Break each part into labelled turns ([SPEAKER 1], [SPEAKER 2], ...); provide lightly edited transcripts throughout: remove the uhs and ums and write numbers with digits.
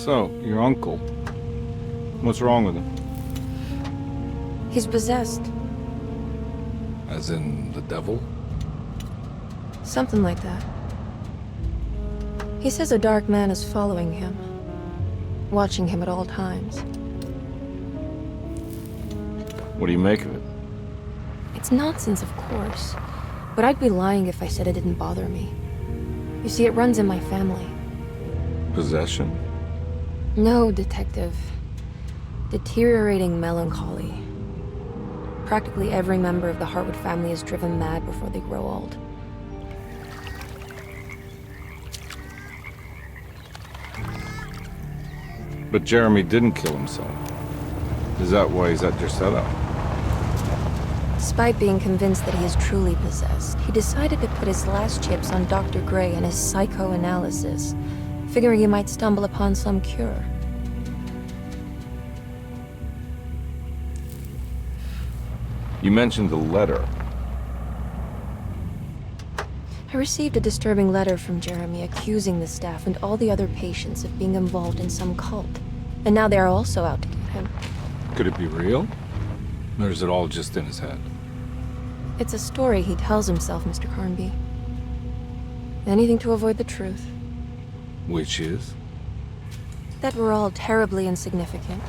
[SPEAKER 1] So, your uncle. What's wrong with him?
[SPEAKER 2] He's possessed.
[SPEAKER 1] As in the devil?
[SPEAKER 2] Something like that. He says a dark man is following him, watching him at all times.
[SPEAKER 1] What do you make of it?
[SPEAKER 2] It's nonsense, of course, but I'd be lying if I said it didn't bother me. You see, it runs in my family.
[SPEAKER 1] Possession?
[SPEAKER 2] No, detective. Deteriorating melancholy. Practically every member of the Hartwood family is driven mad before they grow old.
[SPEAKER 1] But Jeremy didn't kill himself. Is that why he's at Dersето?
[SPEAKER 2] Despite being convinced that he is truly possessed, he decided to put his last chips on Dr. Gray and his psychoanalysis, figuring he might stumble upon some cure.
[SPEAKER 1] You mentioned the letter.
[SPEAKER 2] I received a disturbing letter from Jeremy accusing the staff and all the other patients of being involved in some cult. And now they are also out to get him.
[SPEAKER 1] Could it be real? Or is it all just in his head?
[SPEAKER 2] It's a story he tells himself, Mr. Karnbi. Anything to avoid the truth.
[SPEAKER 1] Which is?
[SPEAKER 2] That we're all terribly insignificant.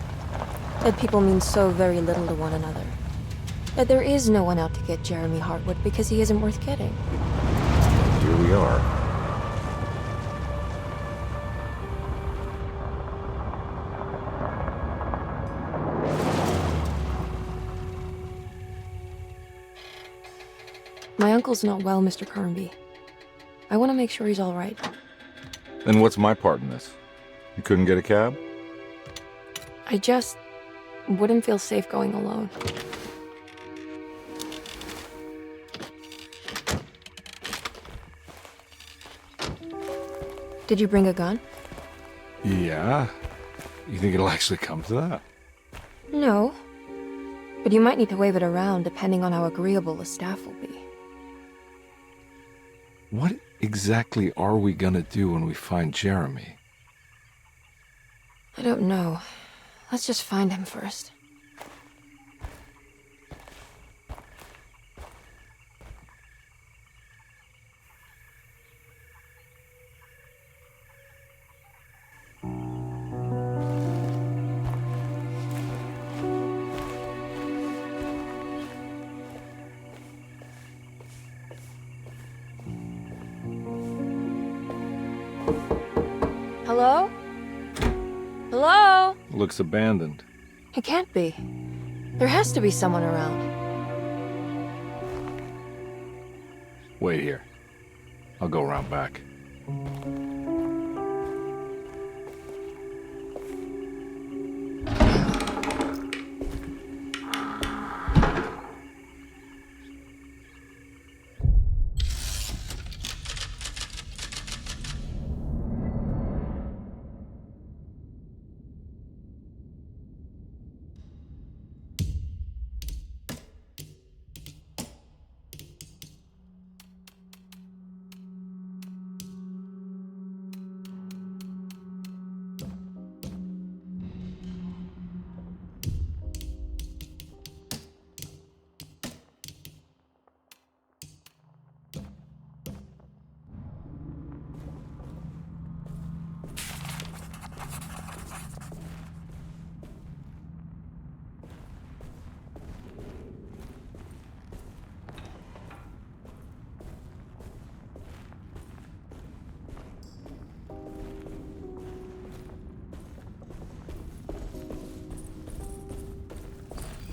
[SPEAKER 2] That people mean so very little to one another. That there is no one out to get Jeremy Hартwood because he isn't worth getting.
[SPEAKER 1] Here we are.
[SPEAKER 2] My uncle's not well, Mr. Karnbi. I want to make sure he's all right.
[SPEAKER 1] Then what's my part in this? You couldn't get a cab?
[SPEAKER 2] I just wouldn't feel safe going alone. Did you bring a gun?
[SPEAKER 1] Yeah. You think it'll actually come to that?
[SPEAKER 2] No. But you might need to wave it around depending on how agreeable the staff will be.
[SPEAKER 1] What exactly are we gonna do when we find Jeremy?
[SPEAKER 2] I don't know. Let's just find him first. Hello? Hello?
[SPEAKER 1] Looks abandoned.
[SPEAKER 2] It can't be. There has to be someone around.
[SPEAKER 1] Wait here. I'll go around back.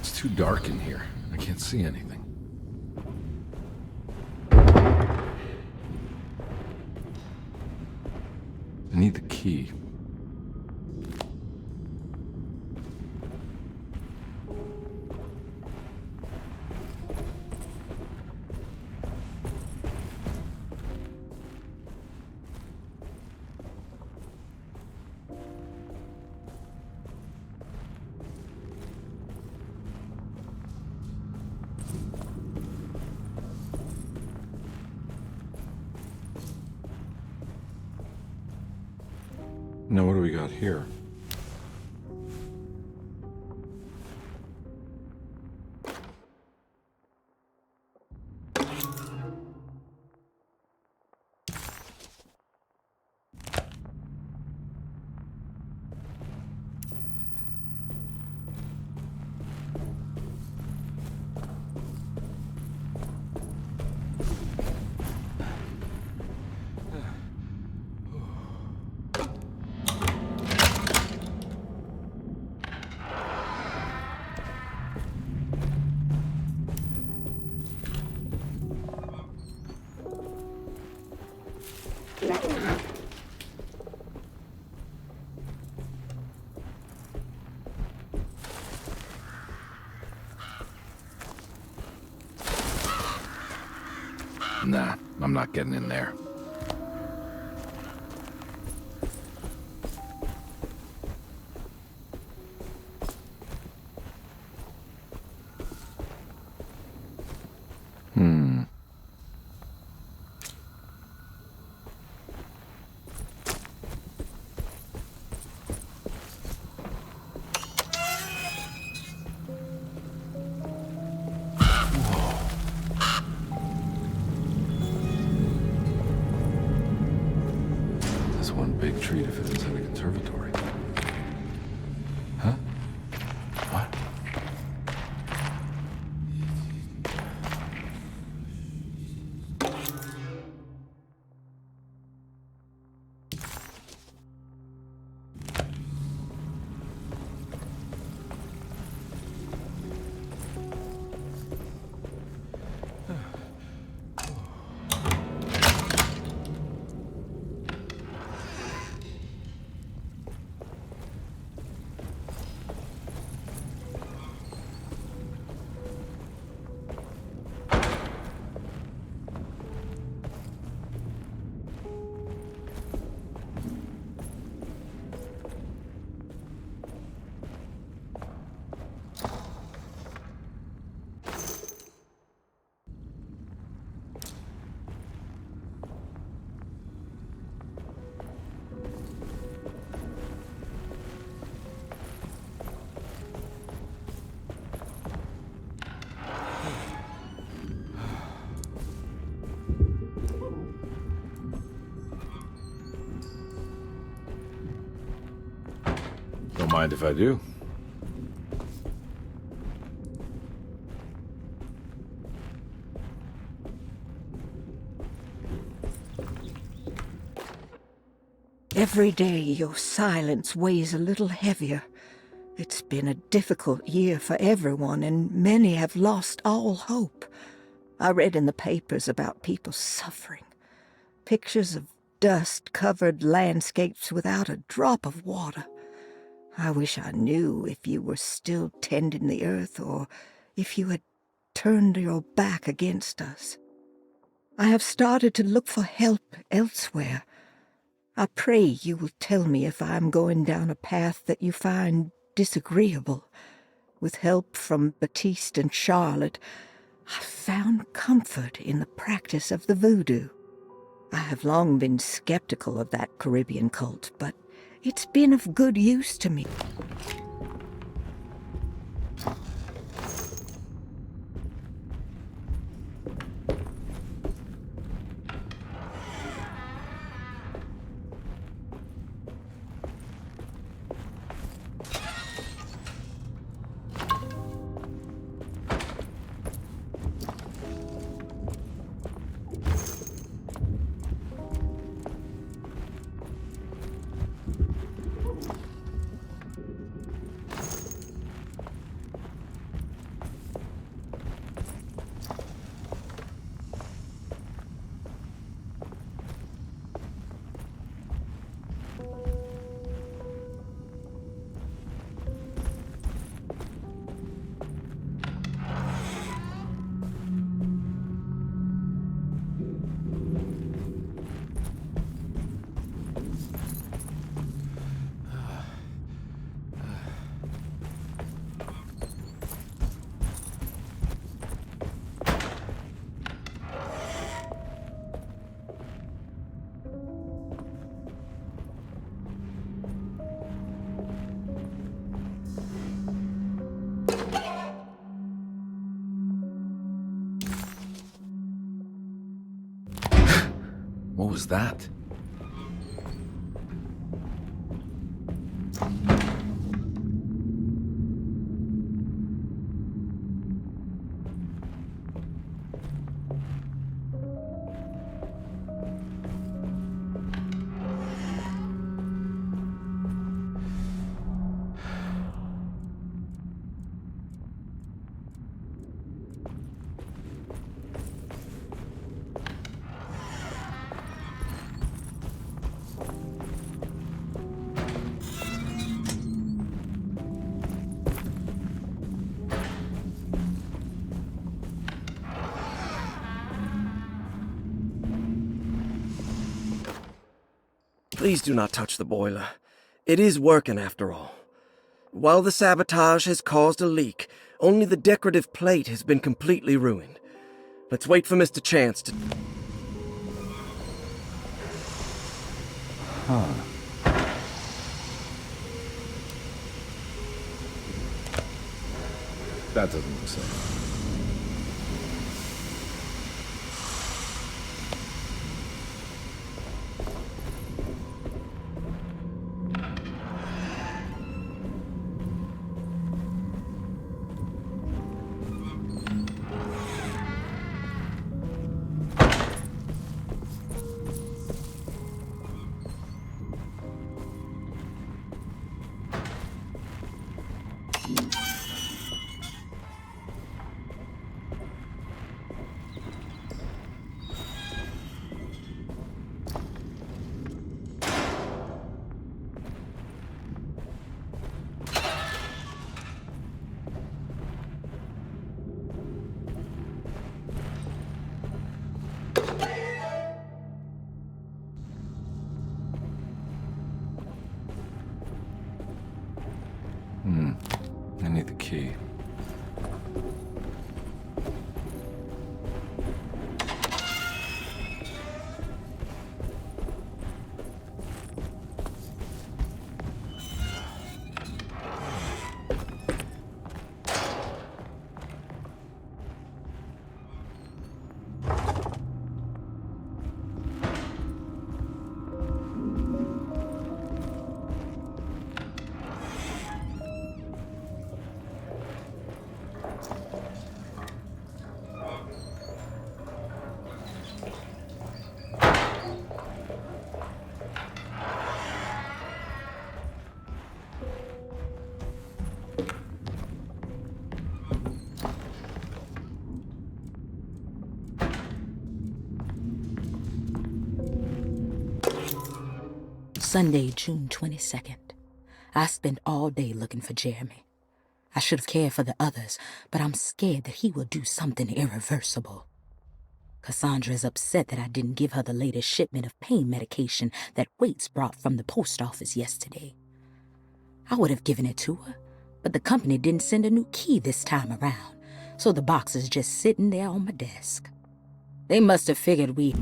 [SPEAKER 1] It's too dark in here. I can't see anything. I need the key. Now what do we got here?
[SPEAKER 3] Nah, I'm not getting in there. One big treat if it was in a conservatory. Huh? What?
[SPEAKER 1] Don't mind if I do.
[SPEAKER 4] Every day your silence weighs a little heavier. It's been a difficult year for everyone, and many have lost all hope. I read in the papers about people suffering. Pictures of dust-covered landscapes without a drop of water. I wish I knew if you were still tending the earth or if you had turned your back against us. I have started to look for help elsewhere. I pray you will tell me if I am going down a path that you find disagreeable. With help from Baptiste and Charlotte, I found comfort in the practice of the voodoo. I have long been skeptical of that Caribbean cult, but it's been of good use to me.
[SPEAKER 3] What was that?
[SPEAKER 5] Please do not touch the boiler. It is working after all. While the sabotage has caused a leak, only the decorative plate has been completely ruined. Let's wait for Mr. Chance to...
[SPEAKER 1] That doesn't make sense.
[SPEAKER 3] I need the key.
[SPEAKER 6] Sunday, June 22nd. I spent all day looking for Jeremy. I should have cared for the others, but I'm scared that he will do something irreversible. Cassandra is upset that I didn't give her the latest shipment of pain medication that Waits brought from the post office yesterday. I would have given it to her, but the company didn't send a new key this time around, so the box is just sitting there on my desk. They must have figured we...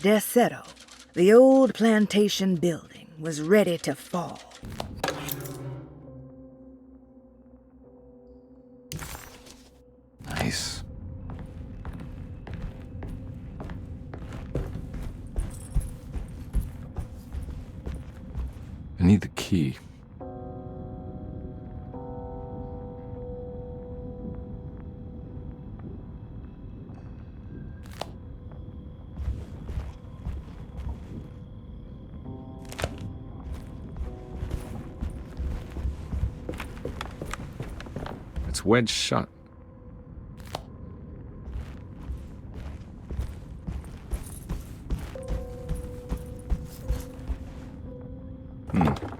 [SPEAKER 4] Dersето, the old plantation building, was ready to fall.
[SPEAKER 3] Nice. I need the key.
[SPEAKER 1] It's wedged shut.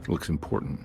[SPEAKER 1] Looks important.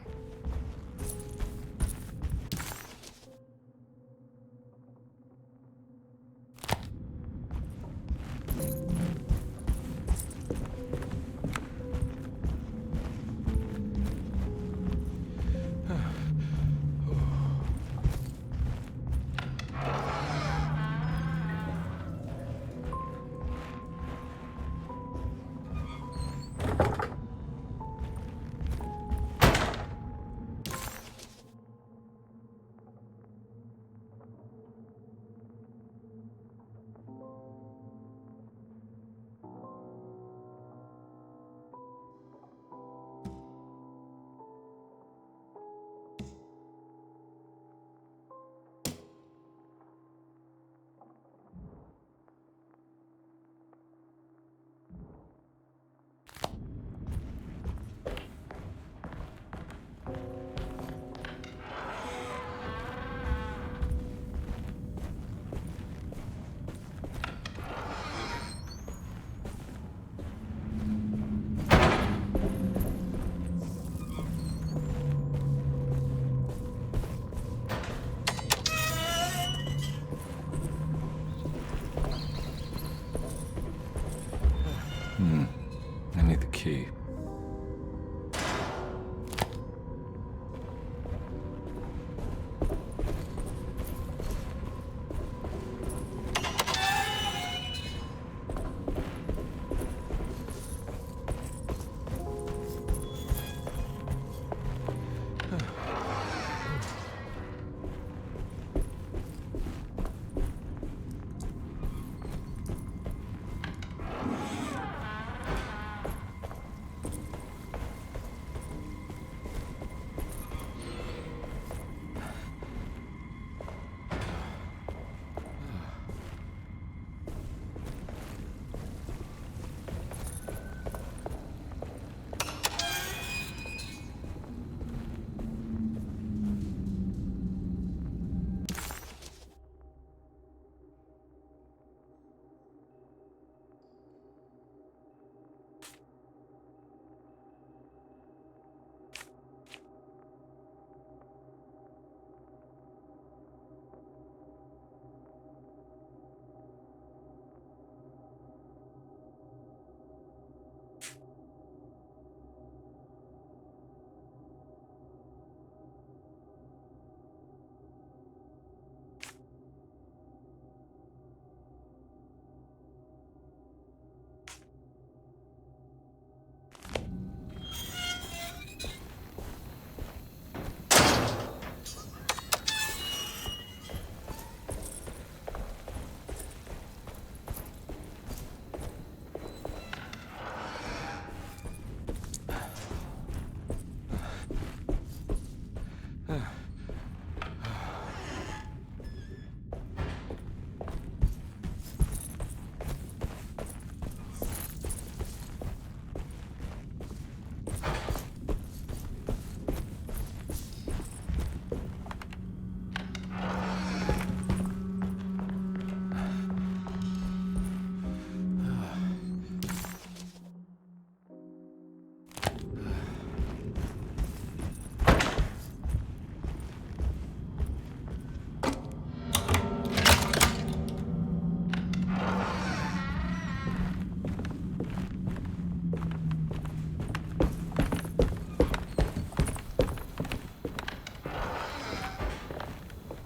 [SPEAKER 3] key.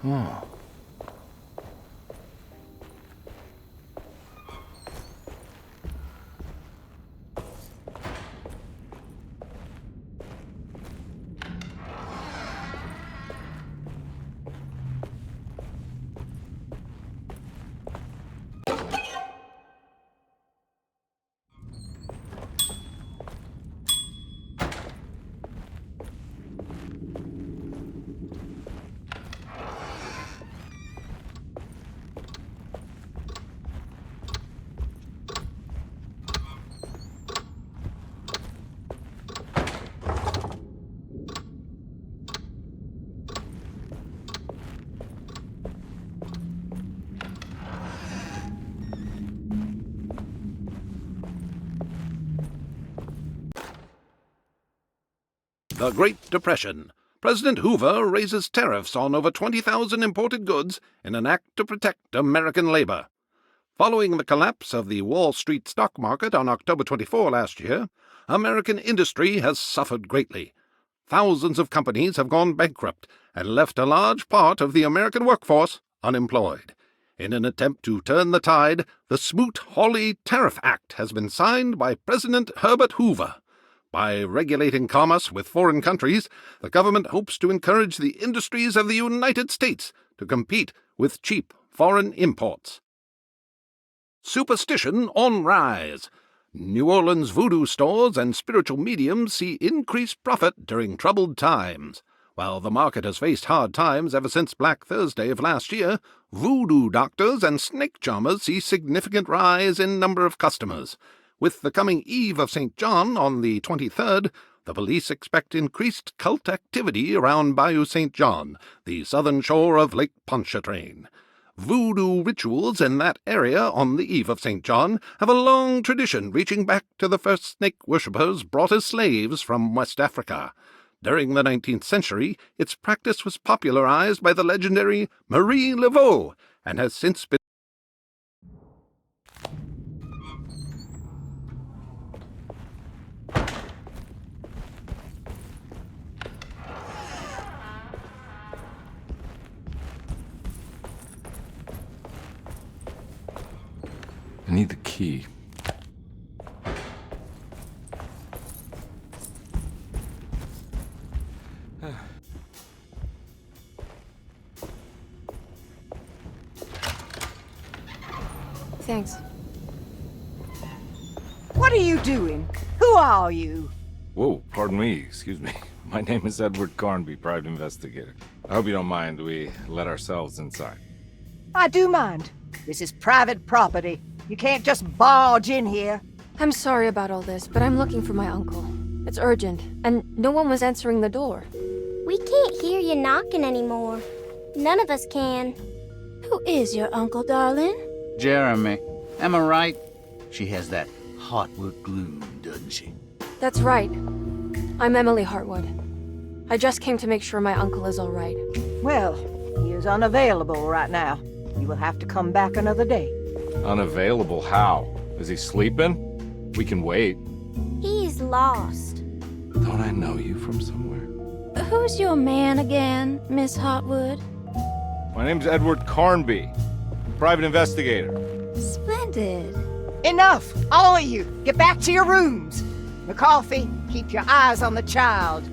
[SPEAKER 1] Oh.
[SPEAKER 7] The Great Depression. President Hoover raises tariffs on over 20,000 imported goods in an act to protect American labor. Following the collapse of the Wall Street stock market on October 24 last year, American industry has suffered greatly. Thousands of companies have gone bankrupt and left a large part of the American workforce unemployed. In an attempt to turn the tide, the Smoot-Hawley Tariff Act has been signed by President Herbert Hoover. By regulating commerce with foreign countries, the government hopes to encourage the industries of the United States to compete with cheap foreign imports. Superstition on rise. New Orleans voodoo stores and spiritual mediums see increased profit during troubled times. While the market has faced hard times ever since Black Thursday of last year, voodoo doctors and snake charmers see significant rise in number of customers. With the coming Eve of St. John on the 23rd, the police expect increased cult activity around Bayou St. John, the southern shore of Lake Pontchartrain. Voodoo rituals in that area on the Eve of St. John have a long tradition reaching back to the first snake worshippers brought as slaves from West Africa. During the 19th century, its practice was popularized by the legendary Marie Laveau and has since been
[SPEAKER 1] I need the key.
[SPEAKER 2] Thanks.
[SPEAKER 4] What are you doing? Who are you?
[SPEAKER 1] Whoa, pardon me, excuse me. My name is Edward Karnbi, private investigator. I hope you don't mind we let ourselves inside.
[SPEAKER 4] I do mind. This is private property. You can't just barge in here.
[SPEAKER 2] I'm sorry about all this, but I'm looking for my uncle. It's urgent, and no one was answering the door.
[SPEAKER 8] We can't hear you knocking anymore. None of us can.
[SPEAKER 9] Who is your uncle, darling?
[SPEAKER 10] Jeremy. Am I right? She has that Hotwood gloom, doesn't she?
[SPEAKER 2] That's right. I'm Emily Hартвуд. I just came to make sure my uncle is all right.
[SPEAKER 4] Well, he is unavailable right now. You will have to come back another day.
[SPEAKER 1] Unavailable how? Is he sleeping? We can wait.
[SPEAKER 8] He's lost.
[SPEAKER 1] Don't I know you from somewhere?
[SPEAKER 9] Who's your man again, Miss Hotwood?
[SPEAKER 1] My name's Edward Karnbi, private investigator.
[SPEAKER 9] Splendid.
[SPEAKER 4] Enough! All of you! Get back to your rooms! McCarthy, keep your eyes on the child.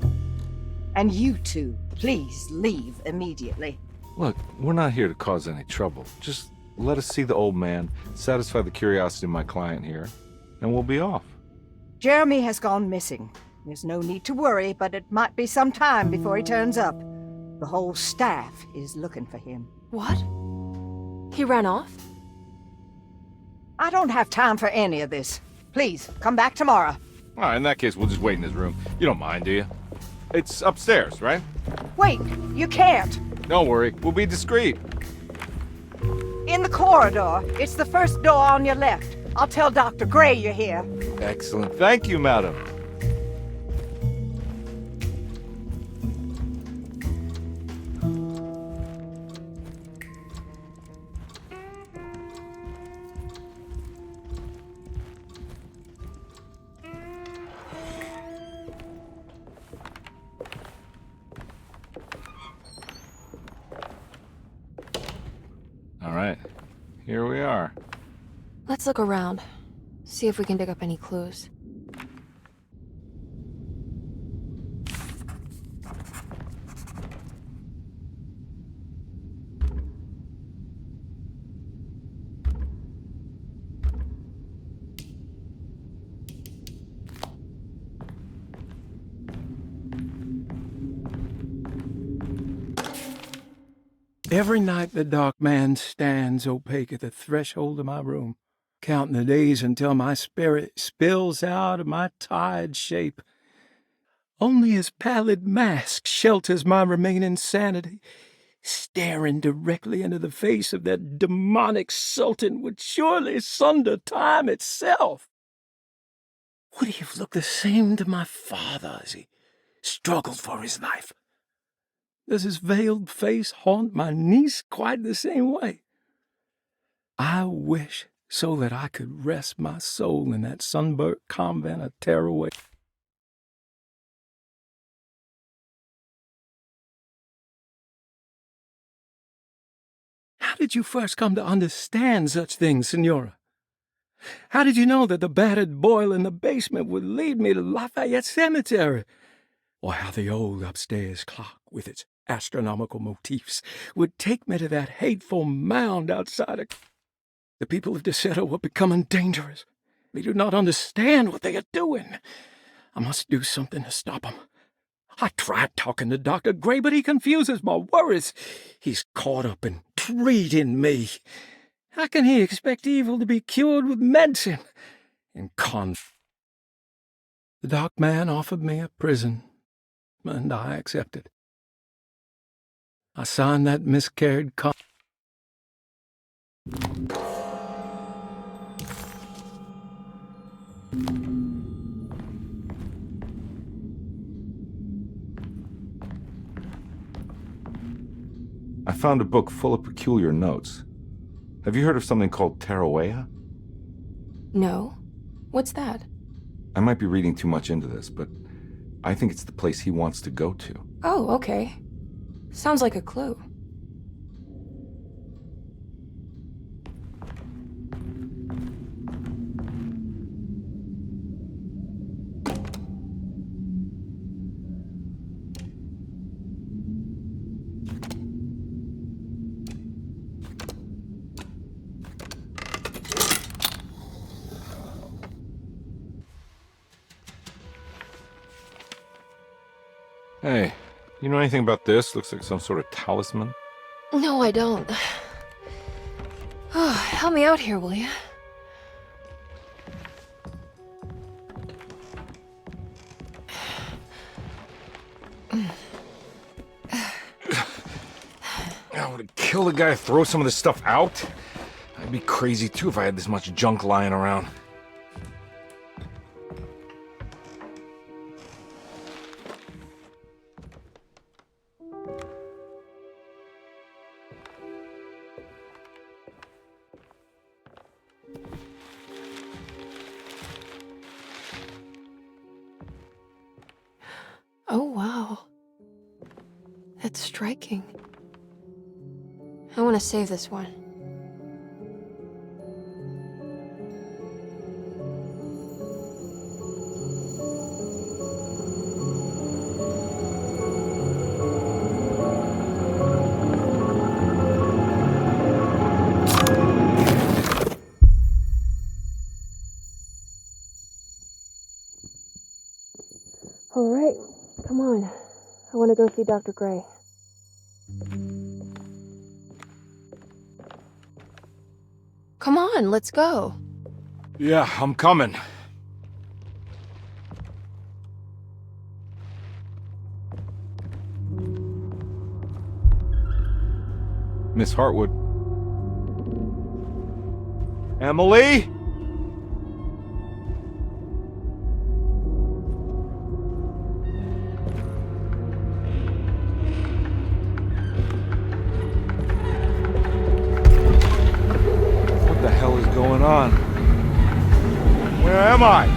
[SPEAKER 4] And you two, please leave immediately.
[SPEAKER 1] Look, we're not here to cause any trouble. Just let us see the old man, satisfy the curiosity of my client here, and we'll be off.
[SPEAKER 4] Jeremy has gone missing. There's no need to worry, but it might be some time before he turns up. The whole staff is looking for him.
[SPEAKER 2] What? He ran off?
[SPEAKER 4] I don't have time for any of this. Please, come back tomorrow.
[SPEAKER 1] All right, in that case, we'll just wait in his room. You don't mind, do you? It's upstairs, right?
[SPEAKER 4] Wait, you can't.
[SPEAKER 1] Don't worry, we'll be discreet.
[SPEAKER 4] In the corridor. It's the first door on your left. I'll tell Dr. Gray you're here.
[SPEAKER 1] Excellent. Thank you, madam. All right, here we are.
[SPEAKER 2] Let's look around. See if we can dig up any clues.
[SPEAKER 11] Every night the dark man stands opaque at the threshold of my room, counting the days until my spirit spills out of my tired shape. Only his pallid mask shelters my remaining sanity. Staring directly into the face of that demonic sultan would surely sunder time itself. Would he have looked the same to my father as he struggled for his life? Does his veiled face haunt my niece quite the same way? I wish so that I could rest my soul in that sunburnt convent of Tearaway. How did you first come to understand such things, Senora? How did you know that the battered boiler in the basement would lead me to Lafayette Cemetery? Or how the old upstairs clock, with its astronomical motifs, would take me to that hateful mound outside of... The people of Dersето were becoming dangerous. They do not understand what they are doing. I must do something to stop them. I tried talking to Dr. Gray, but he confuses my worries. He's caught up in treating me. How can he expect evil to be cured with medicine? The dark man offered me a prison, and I accepted. I signed that miscarried
[SPEAKER 1] I found a book full of peculiar notes. Have you heard of something called Tearaway?
[SPEAKER 2] No. What's that?
[SPEAKER 1] I might be reading too much into this, but I think it's the place he wants to go to.
[SPEAKER 2] Oh, okay. Sounds like a clue.
[SPEAKER 1] Hey, you know anything about this? Looks like some sort of talisman.
[SPEAKER 2] No, I don't. Oh, help me out here, will you?
[SPEAKER 1] I would kill the guy to throw some of this stuff out. I'd be crazy too if I had this much junk lying around.
[SPEAKER 2] Oh, wow. That's striking. I want to save this one. All right, come on. I want to go see Dr. Gray. Come on, let's go.
[SPEAKER 1] Yeah, I'm coming. Miss Hartwood. Emily? What the hell is going on? Where am I?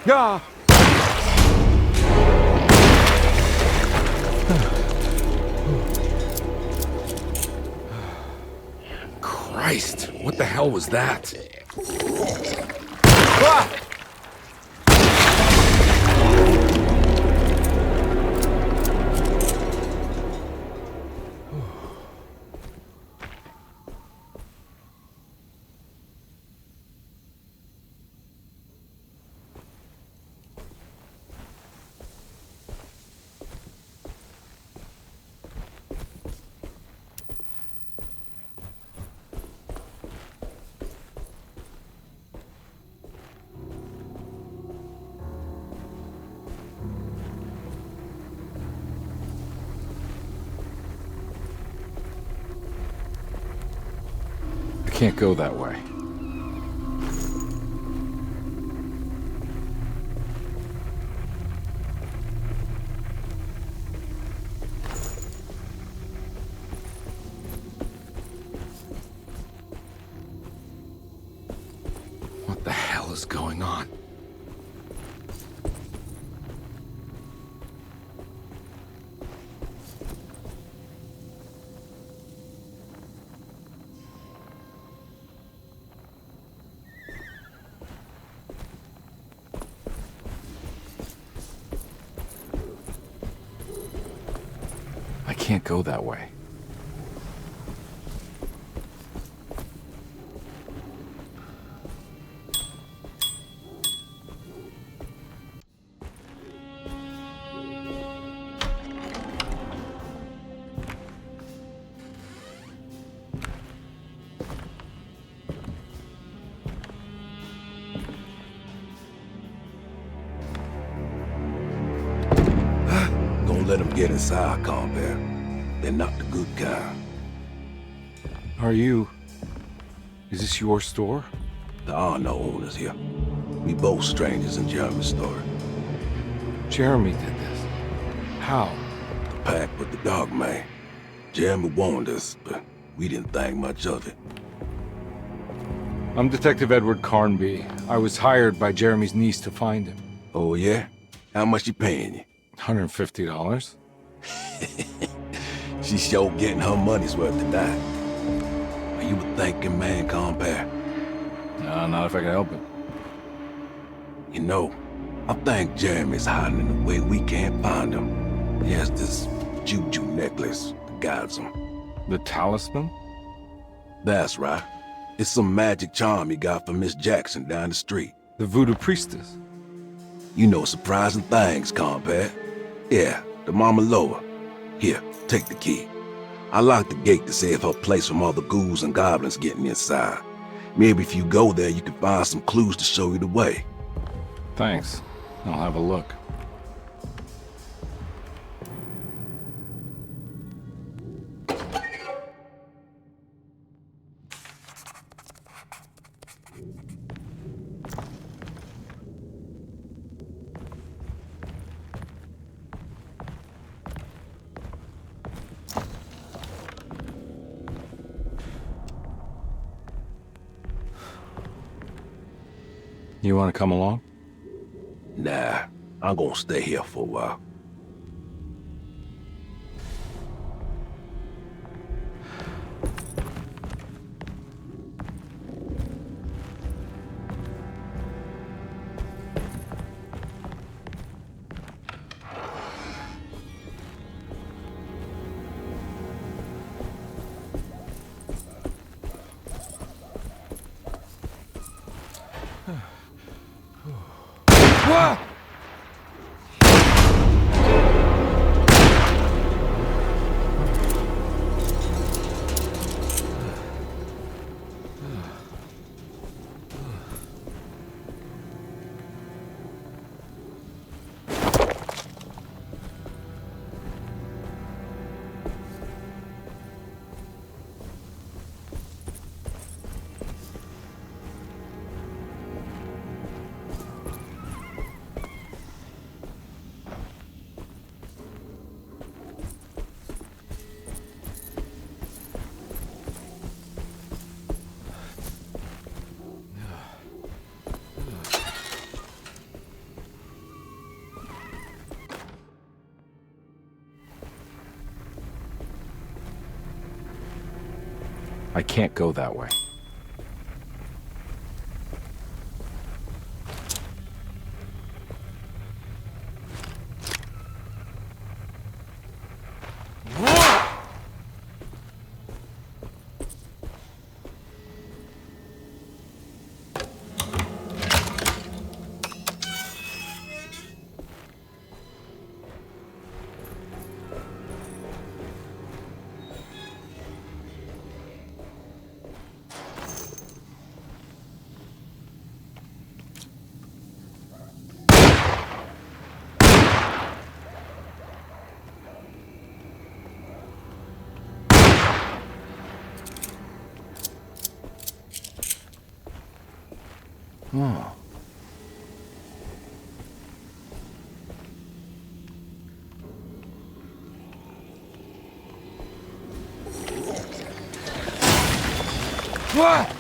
[SPEAKER 1] Yeah. Christ, what the hell was that? Ah! Can't go that way. What the hell is going on? I can't go that way.
[SPEAKER 12] Don't let them get inside, Compare. They're not the good kind.
[SPEAKER 1] Are you... Is this your store?
[SPEAKER 12] There are no owners here. We both strangers in Jeremy's story.
[SPEAKER 1] Jeremy did this. How?
[SPEAKER 12] pact with the dog man. Jeremy warned us, but we didn't think much of it.
[SPEAKER 1] I'm Detective Edward Karnbi. I was hired by Jeremy's niece to find him.
[SPEAKER 12] Oh, yeah? How much she paying you?
[SPEAKER 1] $150.
[SPEAKER 12] She's sure getting her money's worth tonight. Are you a thinking man, compare?
[SPEAKER 1] No, not if I can help it.
[SPEAKER 12] You know, I think Jeremy's hiding in a way we can't find him. He has this juju necklace that guides him.
[SPEAKER 1] The talisman?
[SPEAKER 12] That's right. It's some magic charm he got from Miss Jackson down the street.
[SPEAKER 1] The voodoo priestess?
[SPEAKER 12] You know surprising things, compare. Yeah, the Mama Loa. Here, take the key. I locked the gate to save her place from all the ghouls and goblins getting inside. Maybe if you go there, you can find some clues to show you the way.
[SPEAKER 1] Thanks. I'll have a look. You want to come along?
[SPEAKER 12] Nah, I'm gonna stay here for a while.
[SPEAKER 1] I can't go that way. Oh. What?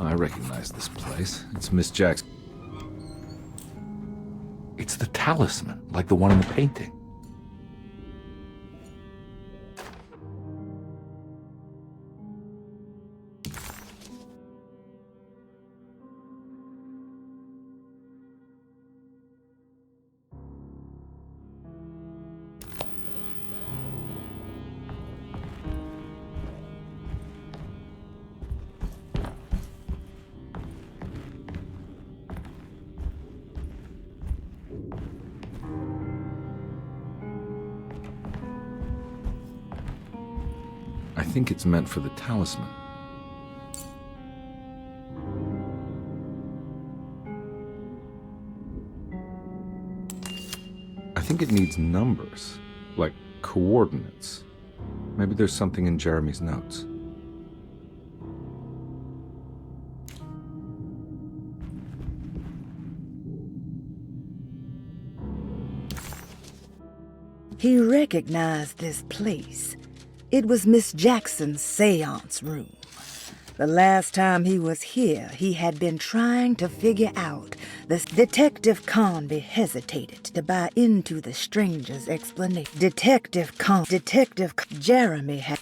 [SPEAKER 1] I recognize this place. It's Miss Jack's. It's the talisman, like the one in the painting. I think it's meant for the talisman. I think it needs numbers, like coordinates. Maybe there's something in Jeremy's notes.
[SPEAKER 13] He recognized this place. It was Miss Jackson's seance room. The last time he was here, he had been trying to figure out this. Detective Karnbi hesitated to buy into the stranger's explanation. Jeremy had...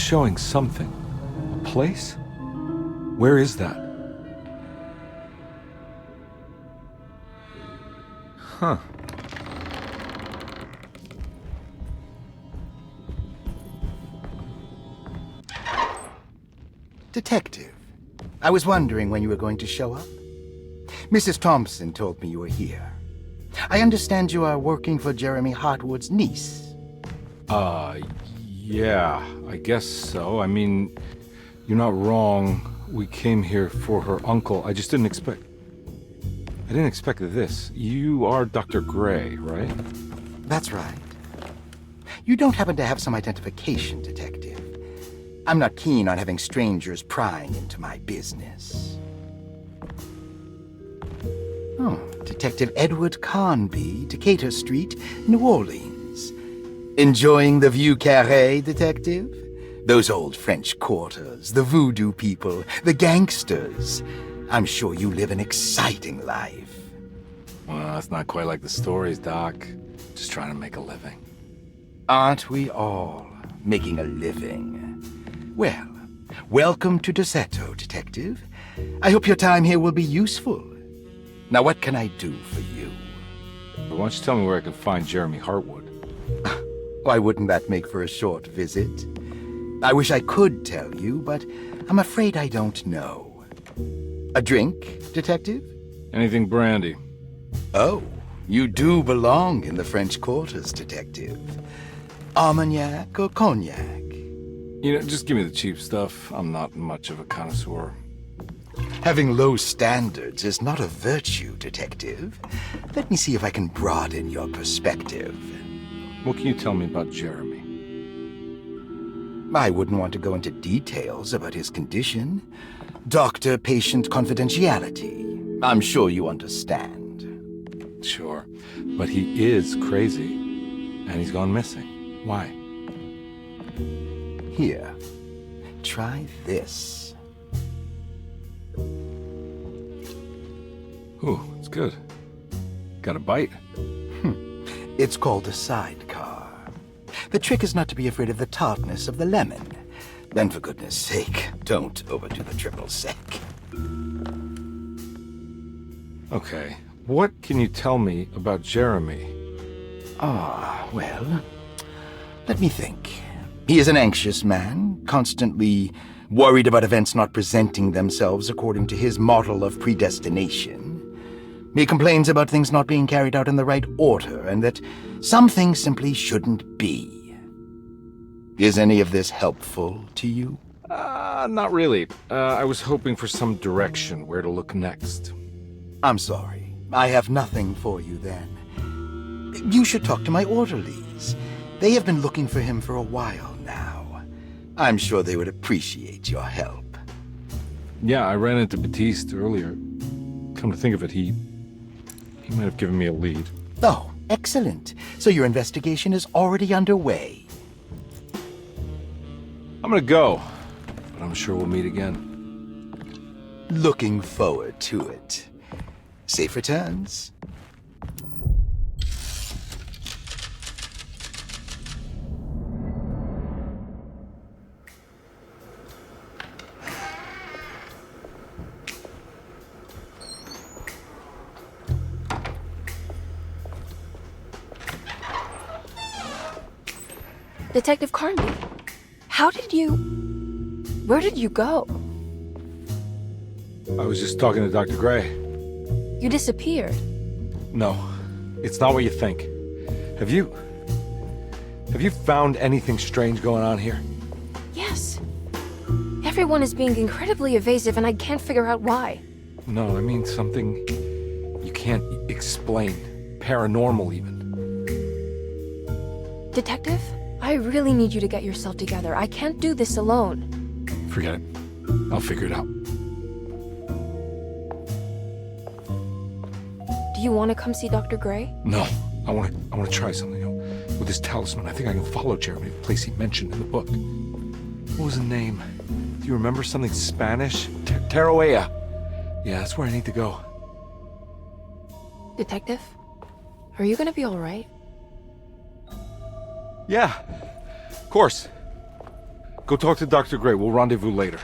[SPEAKER 1] showing something. A place? Where is that? Huh.
[SPEAKER 10] Detective, I was wondering when you were going to show up. Mrs. Thompson told me you were here. I understand you are working for Jeremy Hartwood's niece.
[SPEAKER 1] Yeah, I guess so. I mean, you're not wrong. We came here for her uncle. I just didn't expect... I didn't expect this. You are Dr. Gray, right?
[SPEAKER 10] That's right. You don't happen to have some identification, Detective. I'm not keen on having strangers prying into my business. Oh, Detective Edward Karnbi, Decatur Street, New Orleans. Enjoying the Vieux Carré, Detective? Those old French quarters, the voodoo people, the gangsters. I'm sure you live an exciting life.
[SPEAKER 1] Well, it's not quite like the stories, Doc. Just trying to make a living.
[SPEAKER 10] Aren't we all making a living? Well, welcome to Derseto, Detective. I hope your time here will be useful. Now, what can I do for you?
[SPEAKER 1] Why don't you tell me where I can find Jeremy Hartwood?
[SPEAKER 10] Why wouldn't that make for a short visit? I wish I could tell you, but I'm afraid I don't know. A drink, Detective?
[SPEAKER 1] Anything brandy.
[SPEAKER 10] Oh, you do belong in the French quarters, Detective. Armagnac or cognac?
[SPEAKER 1] You know, just give me the cheap stuff. I'm not much of a connoisseur.
[SPEAKER 10] Having low standards is not a virtue, Detective. Let me see if I can broaden your perspective.
[SPEAKER 1] What can you tell me about Jeremy?
[SPEAKER 10] I wouldn't want to go into details about his condition. Doctor-patient confidentiality. I'm sure you understand.
[SPEAKER 1] Sure, but he is crazy, and he's gone missing. Why?
[SPEAKER 10] Here, try this.
[SPEAKER 1] Ooh, it's good. Got a bite?
[SPEAKER 10] It's called a sidecar. The trick is not to be afraid of the tartness of the lemon. Then, for goodness sake, don't overdo the triple sec.
[SPEAKER 1] Okay, what can you tell me about Jeremy?
[SPEAKER 10] Well, let me think. He is an anxious man, constantly worried about events not presenting themselves according to his model of predestination. He complains about things not being carried out in the right order, and that some things simply shouldn't be. Is any of this helpful to you?
[SPEAKER 1] Not really. I was hoping for some direction where to look next.
[SPEAKER 10] I'm sorry. I have nothing for you then. You should talk to my orderlies. They have been looking for him for a while now. I'm sure they would appreciate your help.
[SPEAKER 1] Yeah, I ran into Batiste earlier. Come to think of it, he might have given me a lead.
[SPEAKER 10] Oh, excellent. So your investigation is already underway.
[SPEAKER 1] I'm gonna go, but I'm sure we'll meet again.
[SPEAKER 10] Looking forward to it. Safe returns.
[SPEAKER 2] Detective Karnbi, where did you go?
[SPEAKER 1] I was just talking to Dr. Gray.
[SPEAKER 2] You disappeared.
[SPEAKER 1] No, it's not what you think. Have you found anything strange going on here?
[SPEAKER 2] Yes. Everyone is being incredibly evasive and I can't figure out why.
[SPEAKER 1] No, I mean something you can't explain. Paranormal, even.
[SPEAKER 2] Detective, I really need you to get yourself together. I can't do this alone.
[SPEAKER 1] Forget it. I'll figure it out.
[SPEAKER 2] Do you want to come see Dr. Gray?
[SPEAKER 1] No, I want to try something. With this talisman, I think I can follow Jeremy to the place he mentioned in the book. What was the name? Do you remember something Spanish? Teroea. Yeah, that's where I need to go.
[SPEAKER 2] Detective, are you gonna be all right?
[SPEAKER 1] Yeah, of course. Go talk to Dr. Gray. We'll rendezvous later.